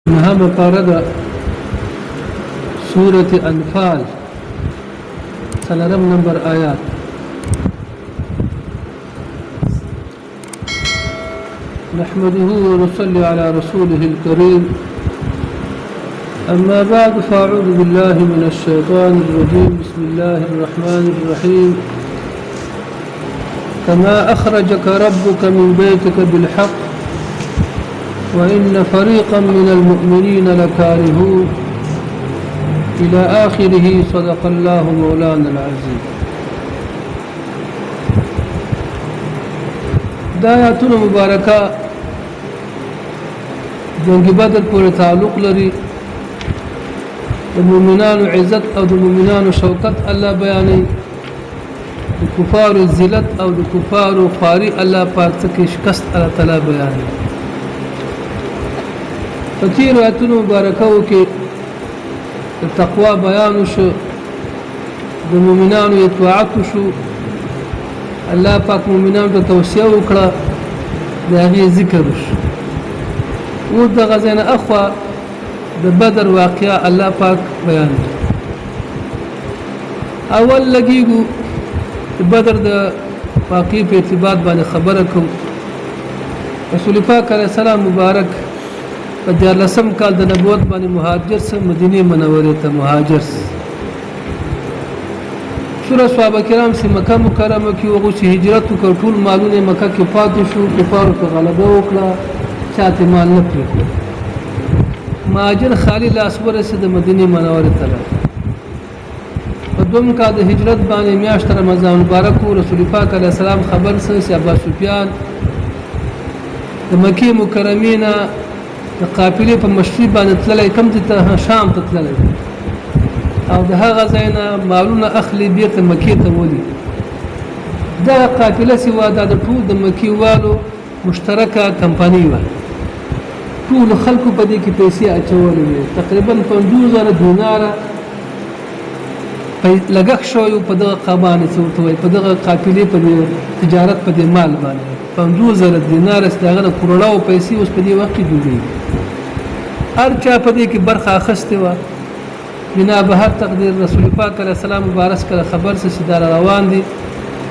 نهم پارد سورة انفال سلرم نمبر آیات نحمده ونصلي على رسوله الكريم أما بعد فأعوذ بالله من الشيطان الرجيم بسم الله الرحمن الرحيم كما أخرجك ربك من بيتك بالحق وإن فريقا من المؤمنين لكارهون إلى آخره صدق الله مولانا العظيم. دا آیاتونه مبارکه جنگ بدر پورې تعلق لري. د مؤمنانو عزت او د مؤمنانو شوکت الله بیانوي، د کفارو ذلت او د کفارو خواري الله پاک څخه شکست الله تعالی بیانوي. په تیرو آیاتونو مبارکو کې د تقوا بیان شو، د مؤمنانو اطاعت شو، الله پاک مؤمنانو ته توصیه وکړه، د هغې ذکر وشو. اوس دغه ځای نه اخوا د بدر واقعه الله پاک بیان کړه. اول لګیږو د بدر د واقعې په اعتبار باندې خبره کوم. رسول پاک علیه السلام مبارک په 14 کال د نبوت باندې مهاجر سره مدینه منوره ته مهاجر شو. صحابه کرام سي مکه مکرمه کې وغو چې هجرت وکړ، ټول مالونه مکه کې پاتې شو، کفارو په غلبه وکړه، چاته مال نه پریږدي. مهاجر خالی لاس ورسېد مدینه منوره ته. په دوم کال د هجرت باندې میاشت رمضان مبارک رسول پاک علیه السلام خبر سره چې ابو سفیان د مکه مکرمه نه د قافلې په مشري باندې تللی، کوم ته شام ته تللی، او د هغه ځای نه مالونه اخلي بیرته مکې ته ولي. دغه قافله چې وه دا د ټول د مکې والو مشترکه کمپنۍ وه. ټولو خلکو په دې کې پیسې اچولې وې، تقریبا 50,000 دیناره لګښت شوی په دغه قبانې څه ورته وایي، په دغه قافلې په دې تجارت په دې مال باندې 50,000 دیناره چې د هغه د کروڑاو پیسې اوس په دې وخت کې جوړېږي. هر چا په دې کې برخه اخیستې وه. بنا به هر تقدیر رسول پاک علیه السلام مبارک کله خبر سه چې دا روان دي،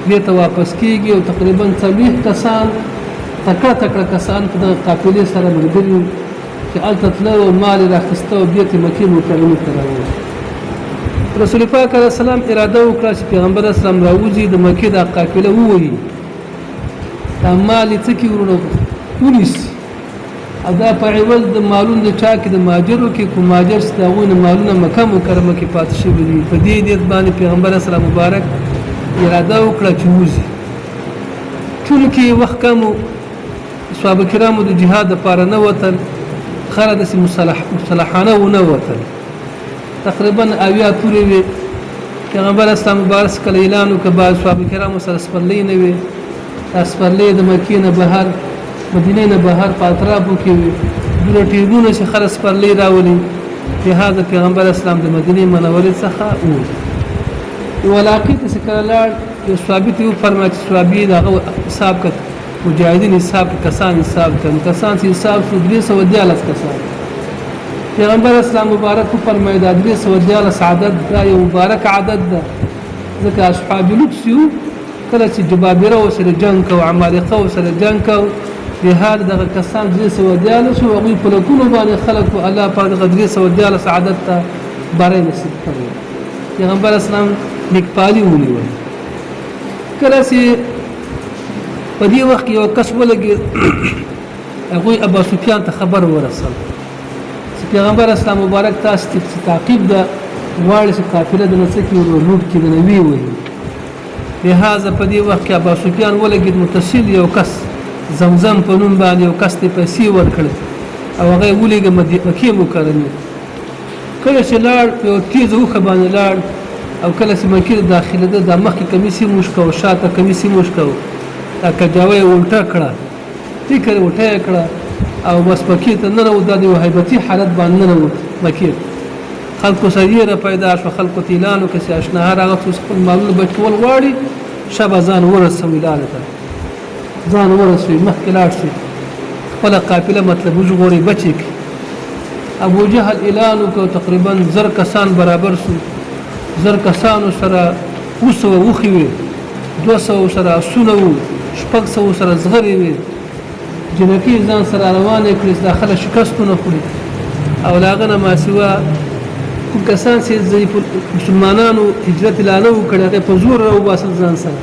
دې ته واپس کېږي، او تقریبا 40 کسان تکړه کسان په دغه قافلې سره ملګري وو چې هلته تله او مال یې راخیسته او بېرته مکې مکرمې ته راووت. رسول پاک علیه السلام اراده وکړه چې پیغمبر اسلام راوځي، د مکې دا قافله ووهي، دا مال یې څه کړي ورونه ونیسي، او دا په عوض د مالونو د چا کې د مهاجرو کې کوم مهاجر چې د هغوی نه مالونه مکه مکرمه کې پاتې شوي دي، په دې نیت باندې پیغمبر اسلام مبارک اراده وکړه چې وځي. ټولو کې وخت کم و، صحابه کرامو د جهاد دپاره نه وتل، خره داسې مصلحانه ونه وتل. تقریبا 80 پورې وې. پیغمبر اسلام مبارک کله اعلان وکړ بعض صحابه کرامو سره سپرلۍ نه وې، دا سپرلۍ د مکې نه بهر مدینه نه بهر په اطرافو کې وې، دومره ټیرونه چې خلک سپرلۍ راولي. لهذا پیغمبر اسلام د مدینې منورې څخه ووت. یو علاقې ته چې کله لاړ، یو صحابي ته وفرمایل چې صحابي د هغه حساب کړه، مجاهدین حساب کسان حساب کړه، کسان چې حساب شو 314 کسان. پیغمبر اسلام مبارک وفرمایل دا 314 عدد دا یو مبارک عدد ده، ځکه اصحاب لوط یو کله چې جبابره ورسره جنګ کوو، عمالقه ورسره جنګ کوو، لهذا دغه کسان 314 شو، هغوی په لکونو باندې خلکو الله پاک دغه 314 عدد ته بری نصیب کړی. پیغمبر اسلام نیکپالي ونیول. کله چې په دې وخت کې یو کس ولګېد، هغوی ابو سفیان ته خبر ورسول چې پیغمبر اسلام مبارک تاسو ته تعقیب ده، غواړي چې قافله د نڅه کې ورلوټ کړي، د نوي وهي. لهذا په دې وخت کې ابو سفیان ولګېد، متصل یو کس زمزم په نوم باندې یو کس ته پیسې ورکړې، او هغه یې ولېږه مکې مکرمې. کله چې لاړ په یو تیزه اوښه باندې لاړ، او کله چې مکې ته داخلېده، دا مخکې کمیس یې موشکه او شاته کمیس یې موشکه و، دا کجاوه یې الټه کړه، ټیکر یې الټه یې کړه، او بس مکې ته ننوت. دا د یو هیبتي حالت باندې ننوت مکې. خلکو سره یېره پیدا شوه، خلکو ته اعلان وکړه چې اشنا هر هغه څوک خپل مالونه بچ کول غواړي، شبه ځان ورسوي لارې ته، ځان ورسوي، مخکې لاړ شي، خپله قافله مطلب وژغوري، بچ یې کړي. ابو جهل اعلان وکړ تقریبا 1000 کسان برابر شو 1000 کسانو سره وسو وخی وي 200 سره اسونه وو 600 سره زغری وي جنکی ځان سره روانه کړي داخله شکستونه خوري او لاغنه ما سوا کوم کسان چې مسلمانانو هجرت لانه وکړي هغه په زور راو باسل ځان سره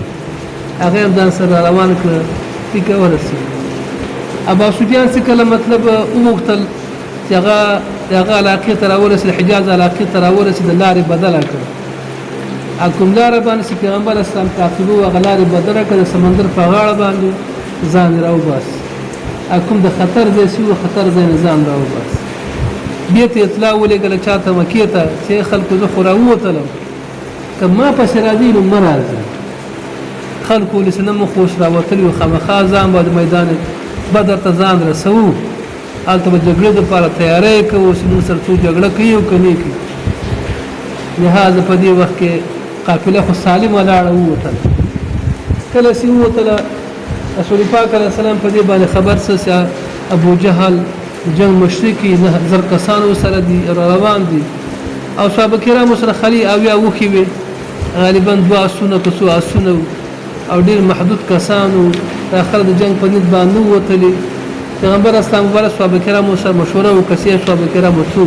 هغه ځان سره روان کړ ټیک ورسي ابو سفیان څه کله مطلب وغوښتل چې هغه علاقه تر ورسې حجاز علاقه تر ورسې د لارې بدله کړ اكم لار باندې پیغمبر اسلام تعقیبو غلار بدره کړ سمندر په غاړه باندې ځان راو باس اكم د خطر دې سیو خطر دې نظام راو باس بیت اطلاع ولګل چاته مکیه ته چې خلکو زه خوراوتلم کما په سرادین مرزه خلکو لسنم خوش راوتل او خامخا ځان په میدان بدر ته ځان رسو البته د جګړې لپاره تیاری کوو چې موږ سره څو جګړه کوي او کني کوي لهدا په دې وخت کې قافله خو سالمه لاړه وته کله چې وته رسول پاک علیه السلام په دې باندې خبر سره ابو جهل جنگ مشرکی 1000 کسانو سره دي روان دي او صحابه کرام سره خلی او یا وخی وي غالبا دوا اسونه کسو اسونه او ډیر محدود کسانو اخر د جنگ په نت باندې وتلی پیغمبر اسلام مبارک صحابه کرام سره مشوره وکړي صحابه کرام وڅو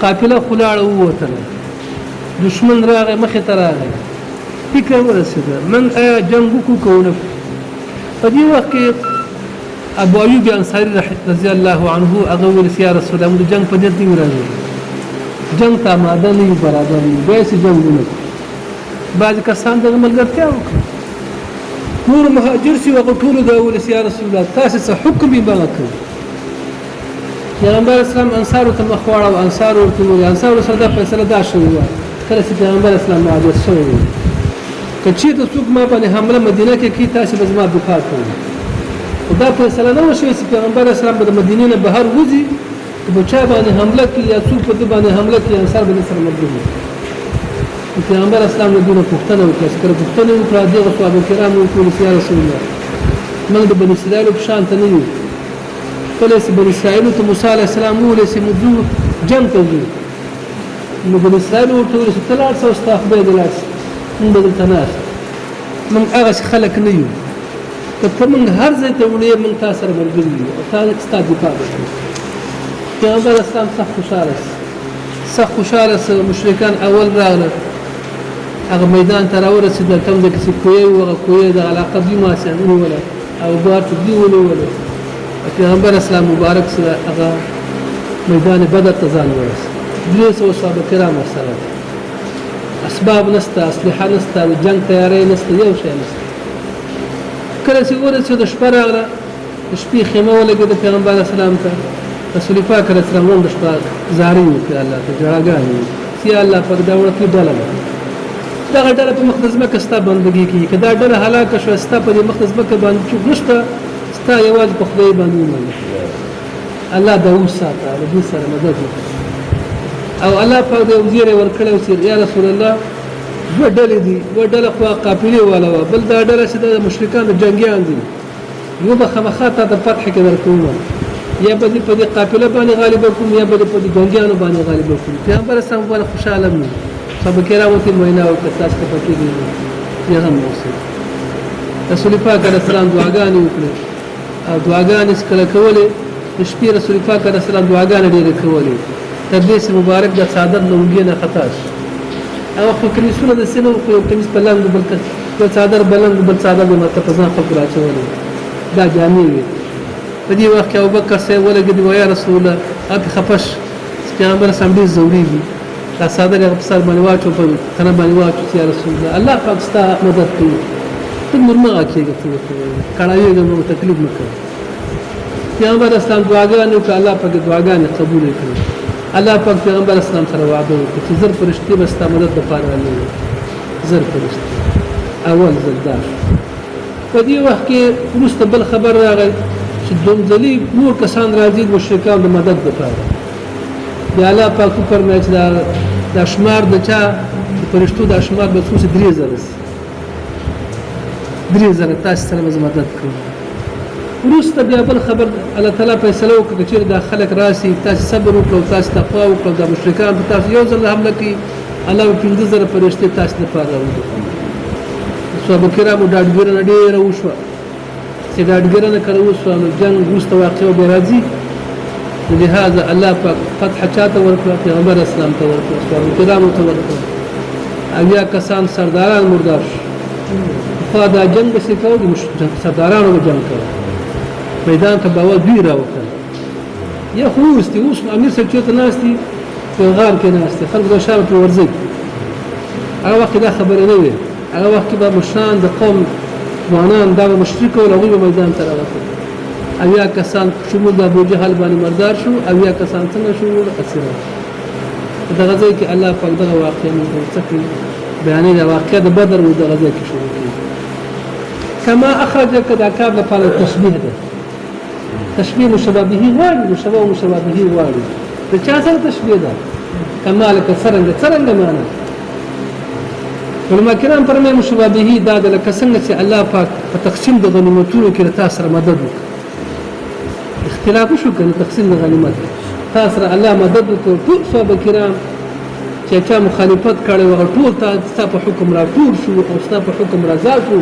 قافله خلاړه وته دشمن راغی مخه تراغی فکر ورسېده من آیا جنگ وکړو په دې وخت کې ابو ایوب انصاری رضی الله عنه هغه ول یا رسول الله د جنگ په دې دی راځي جنگ ته ماده نه برابر نه به سي جنگ نه بعض کسان د ملګرتیا وکړي نور مهاجر سی وغه ټول دا ول یا رسول الله تاسو څه حکم به وکړي پیغمبر اسلام انصار ته مخواړه او انصار ورته انصار سره دا فیصله دا شوی و کله چې پیغمبر اسلام مهاجر شوی کچې ته څوک ما باندې حمله مدینه کې کی تاسو به زما دفاع کوي خدا فیصله نه وشي چې پیغمبر اسلام به مدینه نه بهر وځي په چا باندې حمله کوي یا څوک په باندې حمله کوي انصار به سره مدینه پیغمبر اسلام له دینه پښتنه وکړه چې کله پښتنه وکړه دغه صحابه کرام وکړي یا رسول الله موږ د بنی اسرائیل په شان ته نه یو کله چې بنی اسرائیل ته موسی علیه السلام ولې چې موږ جنگ کوي نو بنی اسرائیل ورته ولې چې تلار څو استخبار دلار موږ دلته نه موږ هغه خلک نه یو ته موږ هر ځای ته وړي موږ تاسو سره ملګری یو تاسو ستاسو دفاع وکړي پیغمبر اسلام سخت خوشاله مشرکان اول راغله هغه میدان ته راورسېدل کوم ځای چې کوی د علاقه دی ما سره ولا او بار دی ولا پیغمبر اسلام مبارک سره هغه میدان بدر ته ځان ورسېد 300 صحابه کرام سره اسباب نسته اسلحه نسته جنگ تیاری نسته یو شی نسته کله چې ورسېد شپه راغله شپې خیمه ولګېد پیغمبر اسلام ته رسول پاک علیه السلام د شپه زاری وکړه الله ته جړاګانې چې الله پر دا ورته ډاله دا ډله په مقدس مکه ستا بندګي کوي کدا ډله هلاکه شو ستا په مقدس مکه باندې چې نشته ستا یوازې په خدای باندې ومنه الله دا وساته د دې سره مدد او الله په دې وزیر ورکړو چې یا رسول الله ډله دي ډله خو قافله ولا بل دا ډله چې د مشرکان جنگیان دي یو به خمخاته د فتح کې ورکوم یا به په دې قافله باندې غالب کوم یا به په دې جنگیانو باندې غالب کوم پیغمبر اسلام باندې خوشاله مو صاحب کرامو ته موینا او تاسو ته پکې دي یا هم اوسه رسول پاک علیه السلام دعاګانې وکړي او دعاګانې کله کولې شپې رسول پاک علیه السلام دعاګانې ډېرې کولې تر دې چې مبارک د صادر لونګي نه خطا شي او خو کلیسونه د سینو خو کمیس په لاندې بل صادر بلند بل صادر د متفزان خلق راچولې دا جامې وي په دې وخت کې ابوبکر سره ولګي دی یا رسول الله اته خفش پیغمبر سم دې ضروري دي دا صادر یې په سر باندې واچو په تنه باندې واچو یا رسول الله الله پاک ستا مدد کوي ته مرمه کېږي ته کړهوي د نو تکلیف مکه پیغمبر اسلام دعاګانې وکړه الله پاک دعاګانې قبول کړي الله پاک پیغمبر اسلام سره وعده وکړي چې زر فرشتي به ستا مدد لپاره راځي زر فرشتي اول زلدار په دې وخت کې وروسته بل خبر راغی چې دومځلي نور کسان راځي مشرکان د مدد لپاره یا الله پاک فرمایي چې دا شمار د چا فرشتو د شمار به څو 3000 تاسو سره مدد کوي وروسته بیا بل خبر الله تعالی فیصله وکړه چې دا خلک راسي تاسو صبر وکړو تاسو تقوا وکړو د مشرکان په تاسو یو ځل حمله کوي الله په 15000 فرشتي تاسو لپاره راوړي صحابه کرامو ډاډګرنه ډېره وشوه چې ډاډګرنه کړو وشوه نو جنگ وروسته واقع به راځي لهذا الله پاک فتح چاته ورکړه پیغمبر اسلام ته ورکړه صحابه کرامو ته ورکړه اویا کسان سرداران مردار خو دا جنگ به څه کوي سردارانو جنگ کوي میدان ته باور دوی راوړل یا خو اوس امیر صاحب چې ته ناشتي په غار کې ناشتي خلک د شارع په ورځي هغه وخت دا خبره نه وي هغه وخت به مشان د قوم ځوانان دا مشرک او هغه میدان ته راوړل اویا کسان شمول د ابو جهل باندې مردار شو اویا کسان څنګه شو اسیران دا غزا کې الله پاک دغه واقعي موږ څخه بیانې د واقعې د بدر او د غزا کې شروع کړي کما اخرجك دا کار لپاره تشبیه ده تشبیه مشابهه غواړي مشابهه غواړي د چا سره تشبیه ده کمالک څرنګه معنا علماء کرام فرمایي مشابهه دا د لکه څنګه چې الله پاک په تقسیم د غنیمتونو کې تاسو سره مدد وکړي اختلاف شو کنه تقسیم د غنیمت تاسو سره الله مدد وکړي ټول صحابه کرام چې چا مخالفت کړي او ټول تاسو په حکم را ټول شو او تاسو په حکم رضا شو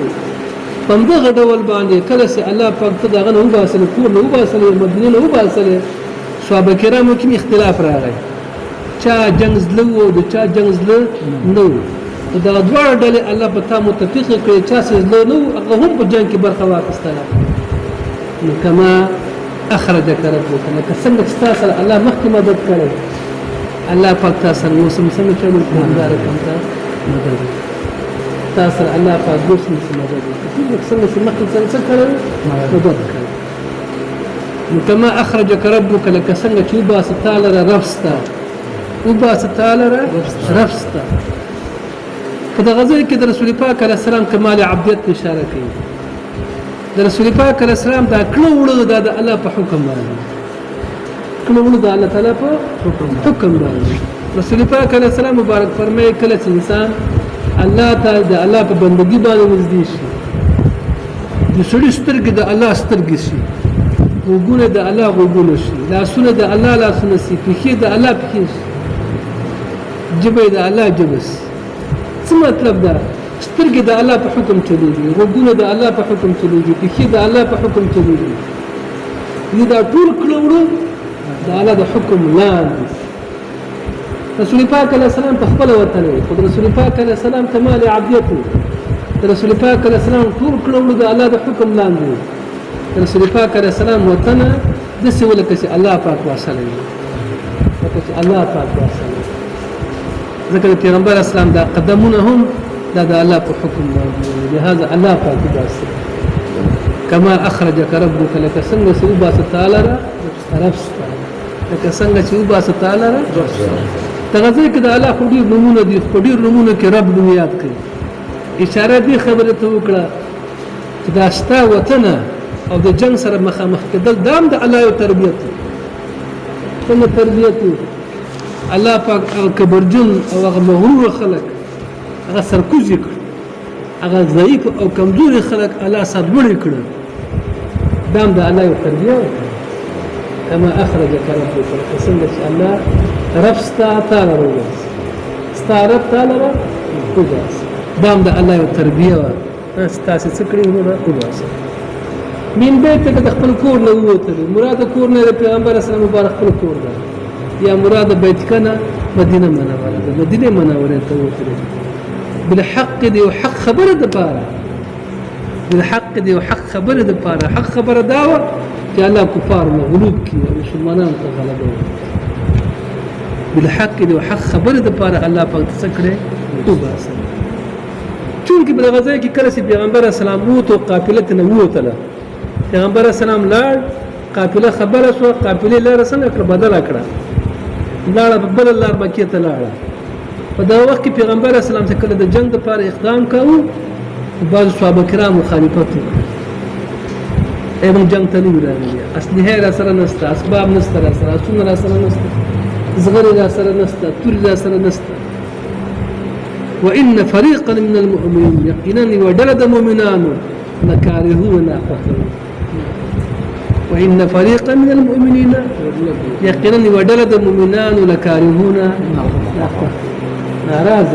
په دغه ډول باندې کله چې الله پاک ته دغه نو باسل کور نو باسل مدینه نو باسل صحابه کرامو کې اختلاف راغی چا جنگ زلو او د چا جنگ زلو نو دا دوه ډلې الله په تا متفق کړي چا زلو نو هغه هم په جنگ کې برخه واخیستله نو کما اخرجك ربك لکه څنګه چې تاسو الله مخکې مدد کړي الله پاک تاسو نو څنګه چلو کومدار کوم مدد تاسو الله پاک ګوښنه مدد کوي څنګه چې مخکې څنګه کړو مدد کوي نو کما اخرجك ربك لکه څنګه چې وباسه تعالی رفستا رفستا په دغه ځای کې د رسول پاک علیه السلام کمال عبدیت اشاره کوي د رسول پاک علیه السلام دا کړو د الله په حکم باندې کړو د الله تعالی په حکم باندې رسول پاک علیه السلام مبارک فرمایي کله چې انسان الله تعالی د الله په بندګۍ باندې نږدې شي د سړي سترګې د الله سترګې شي وګونه د الله وګونه شي لاسونه د الله لاسونه شي پښې د الله پښې شي جبهه د الله جبس څه مطلب ده سترګې د الله په حکم چلیږي وګونه د الله په حکم چلیږي پښې د الله په حکم چلیږي دا ټول کړو د الله د حکم لاندې رسول پاک علیه السلام په خپل وطن خو رسول پاک علیه السلام کمال عبدیت رسول پاک علیه السلام ټول کړو د الله د حکم لاندې رسول پاک علیه السلام وطن د څه ولکه چې الله پاک واسلې چې الله پاک واسلې ذکر پیغمبر اسلام دا قدمونه هم دا د الله په حکم باندې لهذا الله پاک واسلې کما اخرجك ربك لك څنګه چې وباسه تعالی رفستا لکه څنګه چې وباسه تعالی تغذیه کې د الله خو ډیر نمونه دي خو ډیر نمونه کې رب نوم یاد کړي اشاره دي خبره ته وکړه چې دا ستا وطن او د جنگ سره مخامخ کېدل دام د الله یو تربیت څنګه تربیت الله پاک کبرجن او هغه مغرور خلک هغه سرکوزي کړ هغه ضعیف او کمزوري خلک الله صدمړي کړ دام د الله یو تربیت کما اخرجك ربك څنګه چې الله رب تعالی روز رب تعالی روز دام د الله یو تربیه تاسو څه کړی نو روز من بیت ته خپل کور نه وته مراد کور نه پیغمبر اسلام مبارک خپل کور ده یا مراد بیت کنه مدینه منوره ده مدینه منوره ته وته بالحق دی حق خبره ده پاره بالحق دی حق خبره ده پاره حق خبره داوه چې الله کفار مغلوب کی او مسلمانان ته غلبه بالحق دی حق خبره ده پاره الله پاک څه کړي توبه سره چونکه په غزا کې کله چې پیغمبر اسلام وته قافله نه وته پیغمبر اسلام لاړ قافله خبره شو قافله لار څنګه کړ بدل کړه لاړ په بل لار مکه ته لاړ په دا وخت کې پیغمبر اسلام څخه کله د جنگ لپاره اقدام کاوه بعض صحابه کرام مخالفت وکړه ایمون جنگ ته نه راغلی اصلي را سره نسته اسباب نسته را سره اسونه را سره نسته زغری را سره نسته تور را سره نسته وان فريقا من المؤمنين يقينا ودلد مؤمنان لكارهون ناقته وإن فريقا من المؤمنين يقينا ودلد المؤمنان لكارهون ناراض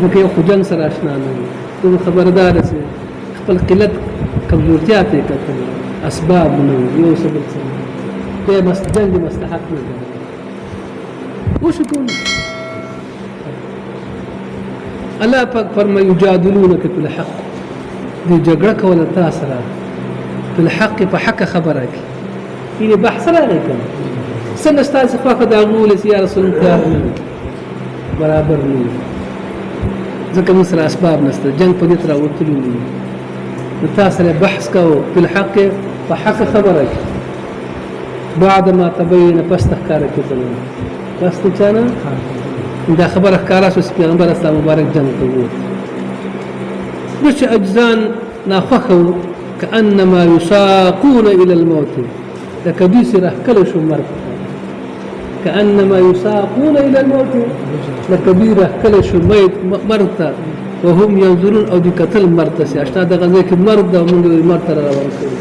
ځکه یو خو جنګ سره اشنا نه ټول خبردار سي خپل قلت کمزورتیا ته کتل اسباب نه یو سبب څه به جنګ مستحق نه وشكون الله پاک فرمای یجادلونک فی الحق دې جګړه کوله تاسو سره په الحق په حق خبره کی یې بحث راغی کنه څنګه تاسو خو دا غول یا رسول الله برابر نه ځکه موږ سره اسباب نشته جنگ په دې تر وتلو نو تاسو سره بحث کوو په الحق په حق خبره کی بعد ما تبين پس تخکار کېدل پس ته چانه دا خبره ښکارا شو پیغمبر اسلام مبارک جنگ ته ووت وش اجزان ناخخو كانما يساقون الى الموت لكبيس رحكل شو مرت كانما يساقون الى الموت لكبير رحكل شو مرت وهم ينظرون او دي قتل مرت سي اشنا دغه ځکه مرد او موږ مرت روان کړو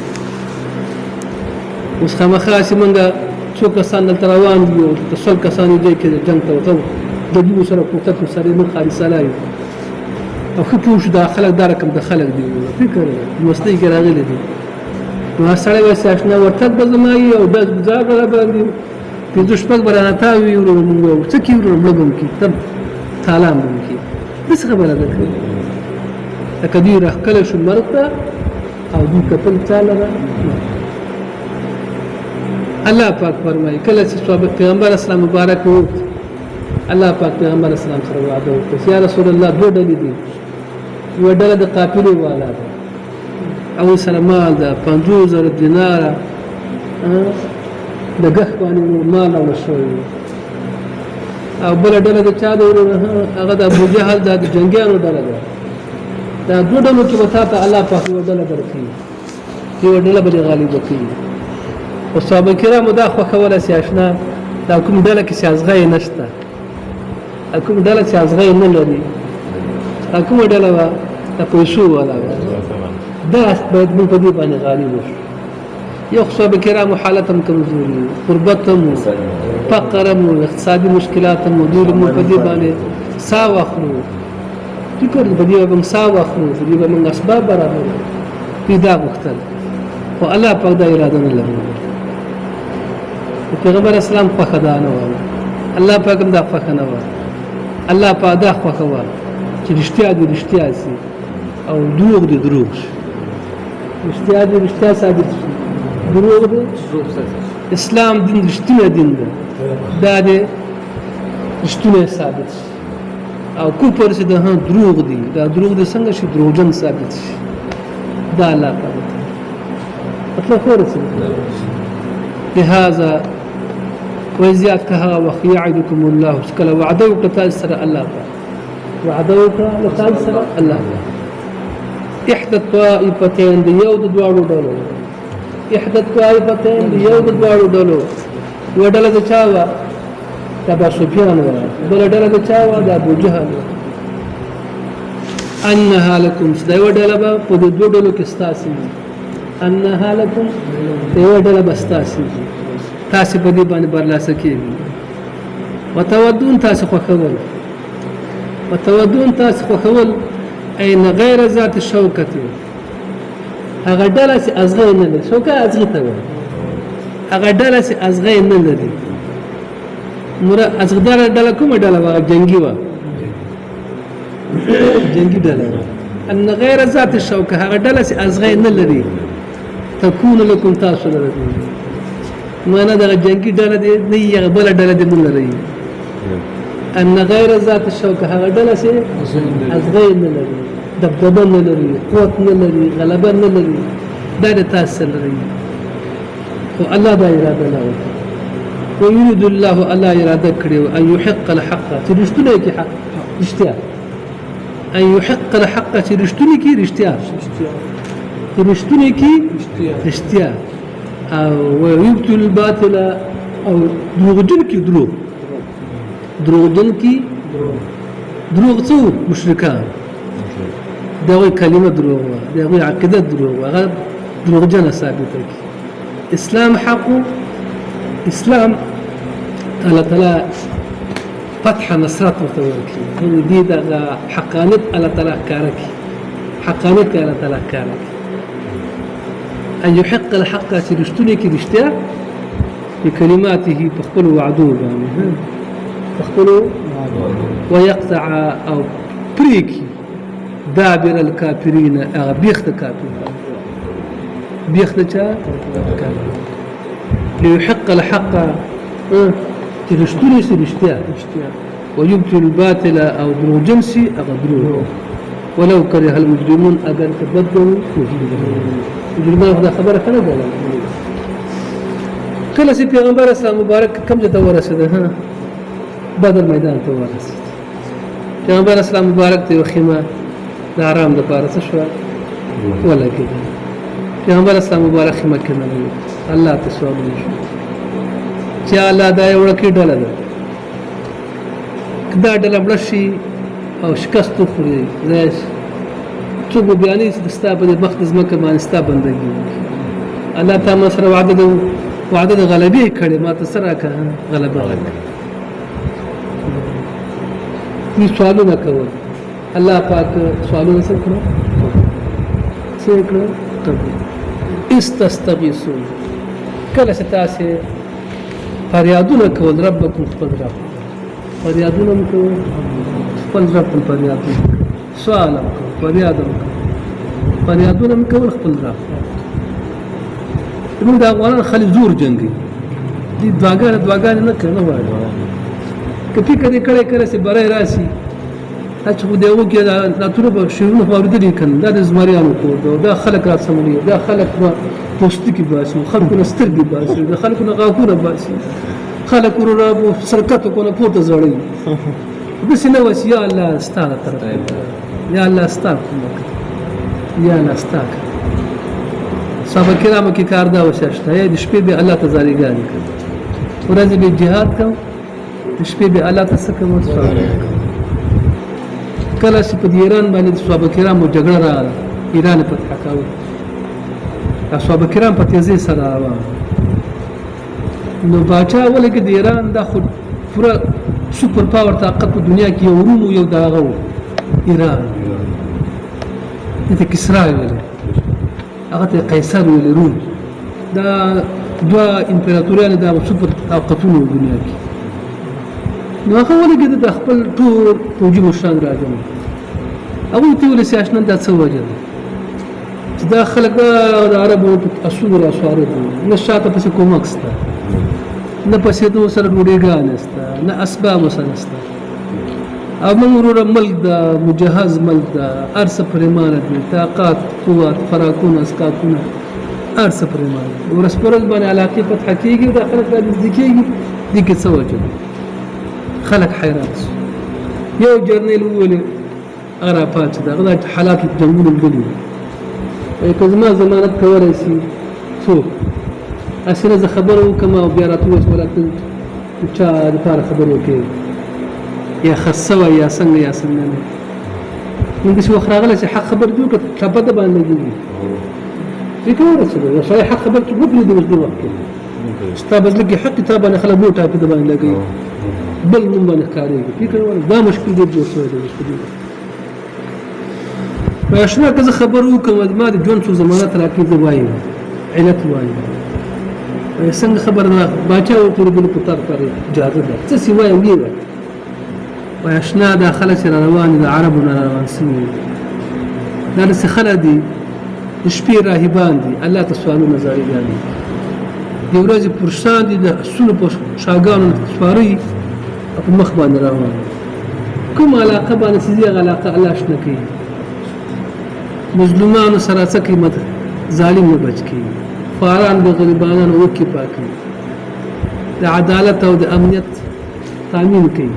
اوس خامخاسي موږ څو کسان دلته روان دي او څو کسان دي چې جنگ ته وته د دې سره کوته سره موږ خالصه لایو او خپل شو د خلک دا رقم د خلک دی فکر مستي کې راغلي دي نو سره وایي اشنا ورته د زمایي او د ځاب را باندې په د شپږ برانه تا وی ورو څه کی ورو ملګم کی تب سلام کی بس خبره ده تکبیر اخکل شو مرته او دې کتل چاله الله پاک فرمایي کله چې پیغمبر اسلام مبارک وو الله پاک پیغمبر اسلام سره وعده وکړ یا رسول الله دوه ډلې دي یو ډله د قافلې والا ده او سلمان ده 50000 دینار د غخ باندې مال او شوی او بل ډله د چا ده هغه د ابو جهل د جنگیانو ډله ده دا دوه ډلو کې وتا ته الله پاک یو ډله درکړي یو ډله به غالب وکړي او صحابه کرام دا خو خوله سي آشنا دا کوم ډله کې سیازغې نشته کوم ډله سیازغې نه لري کوم ډله وا د پیسو ولا دا باید موږ په دې باندې غالب وشو یو صحابه کرام حالتهم کمزوري غربتهم فقرهم اقتصادي مشکلاتهم دول موږ په دې باندې سا واخلو فکر په دې باندې سا واخلو په دې باندې اسباب برابر پیدا وختل او الله پاک دا اراده نه لري پیغمبر اسلام په خدانه و الله پاک هم دا فخنه و الله پاک دا فخوا چې رښتیا دي رښتیا سي او دروغ دي دروغ رښتیا دي رښتیا ثابت شي دروغ دي اسلام دین رښتینی دین دی دا دي رښتینی ثابت شي او کوپر چې ده دروغ دي دا دروغ دي څنګه شي دروغجن ثابت شي دا الله پاک مطلب خورسي لهذا وزياد كها ويعدكم الله سكلا وعدوك تاسر الله وعدوك تاسر الله إحدى الطائفتين ديود دوارو دولو إحدى الطائفتين ديود دوارو دولو ودل دچاوا تبا سفيان ولا دل دچاوا دا ابو جهل انها لكم سدای ودل با په دو دولو کې ستاسي انها لكم دیو ډله بستاسي تاسو په دې باندې برلاسه کیږي وتودون تاسو خوښول وتودون تاسو خوښول اين غیر ذات الشوکه هغه ډله چې ازغې نه لري شوکه ازغې ته وایي هغه ډله چې ازغې نه لري مره ازغدار ډله کومه ډله وه جنگي وه جنگي ډله ان غیر ذات الشوکه هغه ډله چې ازغې نه لري تكون لكم تاسو لري معنا دا جنگي ډله دي نه یې بل ډله دي نه لري ان غیر ذات الشوکه هغه ډله چې ازغې نه لري دبدبه نه لري قوت نه لري غلبه نه لري دا د تاسو لري او الله دا اراده لري ويريد الله الله اراده کړو ان يحق الحق چې رښتونه کې حق رښتیا ان يحق الحق چې رښتونه کې رښتیا رښتونه کې رښتیا او ويبطل الباطل او دروغجن کې دروغجن کې دروغ څو مشرکان دغه کلمه دروغ دغه عقیده دروغ هغه دروغجنه ثابته کړي. اسلام حق اسلام الله تعالی فتح نصرت ورته ورکړي. دې د حقانیت الله تعالی ښکاره کړي. حقانیت الله تعالی ښکاره کړي. ان يحق الحق چې رښتونی کې رښتیا بكلماته په خپلو وعدو باندې په خپلو ويقطع او پرېږي دابر الكافرين هغه بیخته کافرین بیخته چا ليحق الحق چې رښتونی سي رښتیا ويبطل الباطل او دروغجن سي هغه دروغ ولو كره المجرمون اگر تبدلوا مجرمان دا خبره کنه ده. کله چې پیغمبر اسلام مبارک کوم ځای ته ورسېده بدر میدان ته ورسېد. پیغمبر اسلام مبارک ته خیمه د آرام لپاره څه شوه ولګېده. پیغمبر اسلام مبارک خیمه کې ننوت. الله ته سوالونه شو چې الله دا یو وړکې ډله ده که دا ډله مړه شي او شکست وخوري څوک به بیانوي چې ستا په دې مخ د ځمکه باندې ستا بندګي وکړي. الله تا ما سره وعده د غلبې کړې ما ته څه راکړه غلبه دوی سوالونه کول. الله پاک سوالونه څه کړه استستغیثون کله چې تاسې فریادونه کول ربکم خپل رب فریادونه م کول خپل رب فریادونه سوال م کول فریادونه م کول خپل رب. زموږ د افغانانو خلک زور جنګي دي دعاګانې نه کوي نه غواړي که فکر یې کړی کله چې بری راشي دا چې خو د هغو کې دا ټول به شعرونه خو اورېدلي که نه دا د زمریانو کور ده دا خلک راسموي دا خلک به پوستکي باسي خلکو نه سترګې باسي د خلکو نه غاښونه باسي خلک ورونه به سرکت وکړو پورته زړوي داسې نه وایي یا الله ستا له طرفه یا الله ستا یا الله ستا صحابه کرامو کې کار دا وشته یا د شپې به الله ته زاریګانې کوي ورځې به جهاد کوم د شپې به الله ته څه کوم کله چې په ایران باندې د صحابه کرامو جګړه راغله ایران یې فتح کاوه صحابه کرام په تیزۍ سره روان نو باچا ولګېد د ایران دا خو پوره سوپر پاور طاقت په دنیا کې یو روم یو د هغه و ایران دې ته کسرا ویلې هغه ته قیصر ویلې روم دا دوه امپراتوریانې دا سوپر طاقتونه په دنیا کې نو هغه ولګېد د خپل ټول پوځي مشران راغلي هغوی ته ویلې چې اشنا دا څه وجه ده چې دا خلک د عربو اصول راسواره دي نه شاته پسې کومک شته نه پسې د سره ډوډۍ شته نه اسباب سره شته او موږ وروره ملک ده مجهز ملک ده هر څه پرېمانه دي طاقت قوت فراکونه اسکاتونه هر څه پرېمانه دي ورځ په ورځ باندې علاقې فتح کېږي دا خلک رانږدې کېږي دې کې څه وجه ده خلک حیران شو یو جرنیل وویلې هغه راپاڅېد هغه دا حالات جنګونه لیدلي وایي که زما ضمانت کولی شي څوک هسې نه زه خبره وکړم او بیا راته ووایي چې ولاته چا دپاره خبرې وکړې یا خس شوی یا څنګه یا څنګه نه موږ داسې وخت راغلی چې حق خبر دي وکړه ټپه ده باندې لګېږي فکر ورسېده یو سړی حق خبر وپرېږدي اوس دې وخت کې ستا بدله کې حق تا باندې خلک نور ټاپې ده باندې لګوي بل نوم باندې ښکارېږي فکر دا مشکل ډېر جوړ شوی دی اوس په دې وخت په اشنا که زه خبر وکړم ما د ژوند څو ضمانت راکړي زه وایم علت وایم څنګه خبر ده باچا ورته ویل په تا لپاره اجازه ده څه چې وایم ویې وایه وایي اشنا دا خلک چې را روان دي د عربو نه روان شوي دا داسې خلک دي د شپې راهبان دي الله ته سوالونه زاریګان دي د ورځې پرشان دي د اسونو په شاګانو سپاري په مخ باندې روان کوم علاقه باندې چې هغه علاقه الله شنه کوي مظلومانو سره څه قیمت ظالم نه بچ کېږي خواران د غریبانو وکې پاکوي د عدالت او د امنیت تامین کوي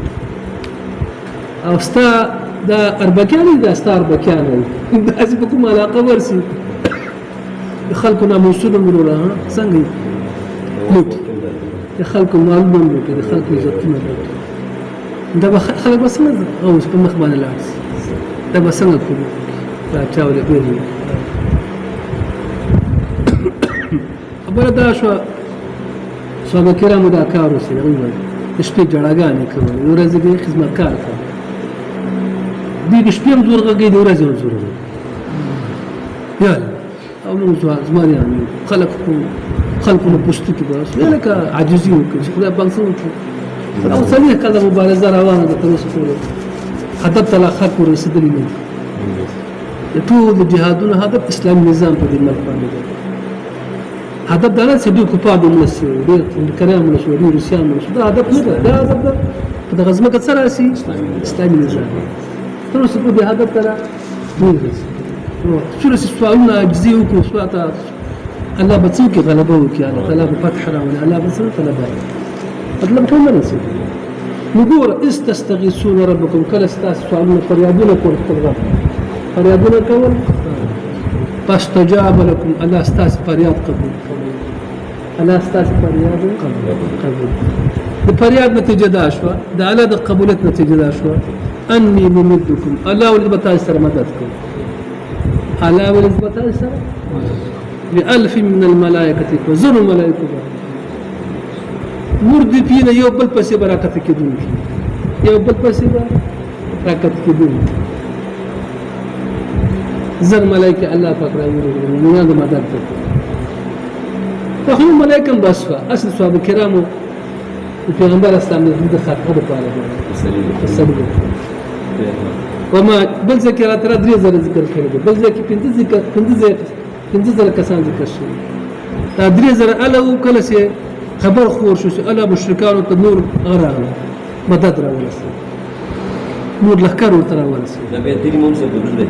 او ستا دا اربکیان دي دا ستا اربکیان دي داسې په کومه علاقه ورسي د خلکو ناموسونه وروره څنګه لوټ د خلکو مالونه لوټي د خلکو عزتونه لوټي دا به خلک به څنګه اوس په مخ باندې لاړ شي دا به څنګه کوي دا چا ولې ویلي بل دا شو صحابه کرامو دا کار وسیله وایي د شپې جړاګانې کولې د ورځې به خدمتکار کړ دوی د شپې هم زور غږی د ورځې هم زور غږی یاله او موږ زمریان یو خلکو نه پوښتنې بس لکه عاجزي وکړي چې خدای پاک څه وکړي او څلوېښت کاله مبارزه روانه ده تر اوسه پورې هدف ته لا خلک ورسېدلي نه دي د ټولو جهادونو هدف اسلامي نظام په دې ملک باندې دی هدف دا نه چې دوی کوپا دې مړه شي ډېر امریکایان مړه شي ډېر روسیان مړه شي دا هدف نه ده دا هدف ده په دغه ځمکه څه راسي اسلامي نظام تر اوسه پورې هدف ته نه رسېږي څومره چې سوالونه عاجزي وکړو سواته الله به څوک غلبه وکړي الله به فتح راولي الله به څه غلبه مطلب ټول نه رسېږي نو ګوره إذ تستغیثون ربکم کله ستاسو سوالونه فریادونه کول خپل رب فریادونه کول فاستجاب لكم الله ستاسو فریاد قبول الله ستاسو فریاد قبول د فریاد نتیجه دا شوه د الله د قبولیت نتیجه دا شوه انی ممدکم الله ولې به تاسو سره مدد کوي الله ولې به تاسو سره بألف من الملائکة وزر ملائکه مردفین یو بل پسې برکت کېدونکي یو بل پسې برکت کېدونکي زر ملائکه الله پاک راوړي موږ مدد کوي خو ملائکه بس اصل صحابه کرامو پیغمبر اسلام د خاطر لپاره تسلیت وما بل ذکر تر درې زره ذکر کړی بل ذکر پنځه زره کسان ذکر شوي دا درې زره اله کله چې خبر خور شو چې الله مشرکانو ته نور غراغله مدد راورسېد نور لښکر ورته راورسېد دا بیا تیرې مو څه ګډون دی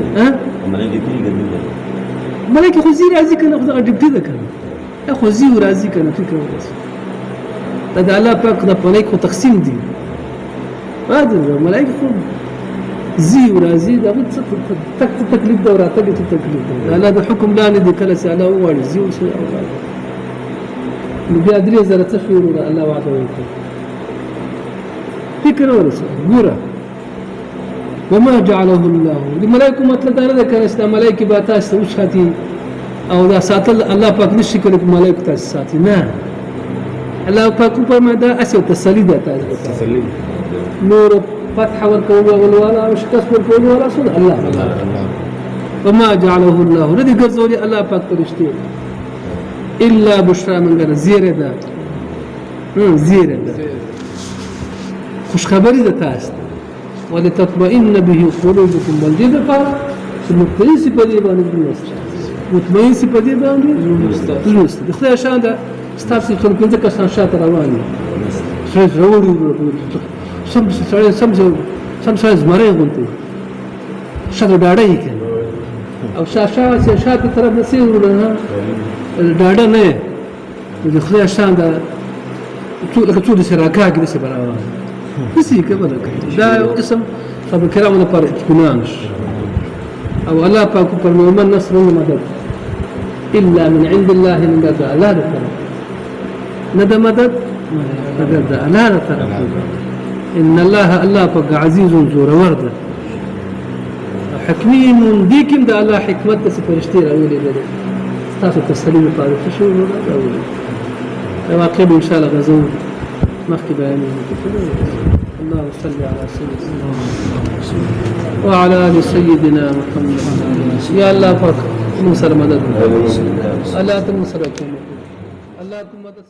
ملایکې تیرې ګډون دی ملایکې خو زی راځي که نه خو دغه ډیوټي ده که نه دا خو زی راځي که نه فکر ورسېد دا د الله پاک د ملایکو تقسیم دي ملایکې خو زی راځي د هغوی څه تکلیف ده او راتګ یې څه تکلیف ده د الله د حکم لاندې دي کله چې الله وغواړي زی وشي او نو بیا درې زره څه شو وروره الله وعده وکړه فکر ورسېد ګوره وما جعله الله د ملایکو مطلب دا نه ده که نه چې دا ملایکې به تاسو ته وساتي او دا ساتل الله پاک نه شي کولی ملایکو تاسو ساتي نه الله پاک وفرمایي دا هسې یو تسلي ده تاسو ته نور فتح ورکول والا او شکست ورکول والا څه ده الله وما جعله الله نه دي ګرځولي الله پاک فرشتې إلا بشرى من غير زيرة ده زيرة ده خوش خبري ده تاست ولتطمئن به قلوبكم والجد فار مطمئن سپدي باندې جوړست مطمئن سپدي باندې جوړست د خدای شان ده ستاسو څو پنځه کسان شاته روان دي څه ضروري سم زمره غونته شاته ډاډه یې کنه او شاته طرف نه سي ورونه ډاډه نه د خدای شان ده لکه څو د سراکا کې داسې برابر داسې یې کوله دا یو قسم صحابه کرامو لپاره اطمینان او الله پاک فرمایي ومن نصر مدد الا من عند الله من بعد الله ده طرف نه ده مدد ده الله ده طرف ان الله پاک عزیز زورور ده حکیم دې کې د الله حکمت ته فرشتې راولي ده تاسو تسلیم لپاره څه شو راوړي دا واقع ان شاء الله غزو مخکې بیان الله صل على سيدنا وعلى ال سيدنا محمد يا الله پاک موږ سره مدد الله ته موږ سره کوي الله ته مدد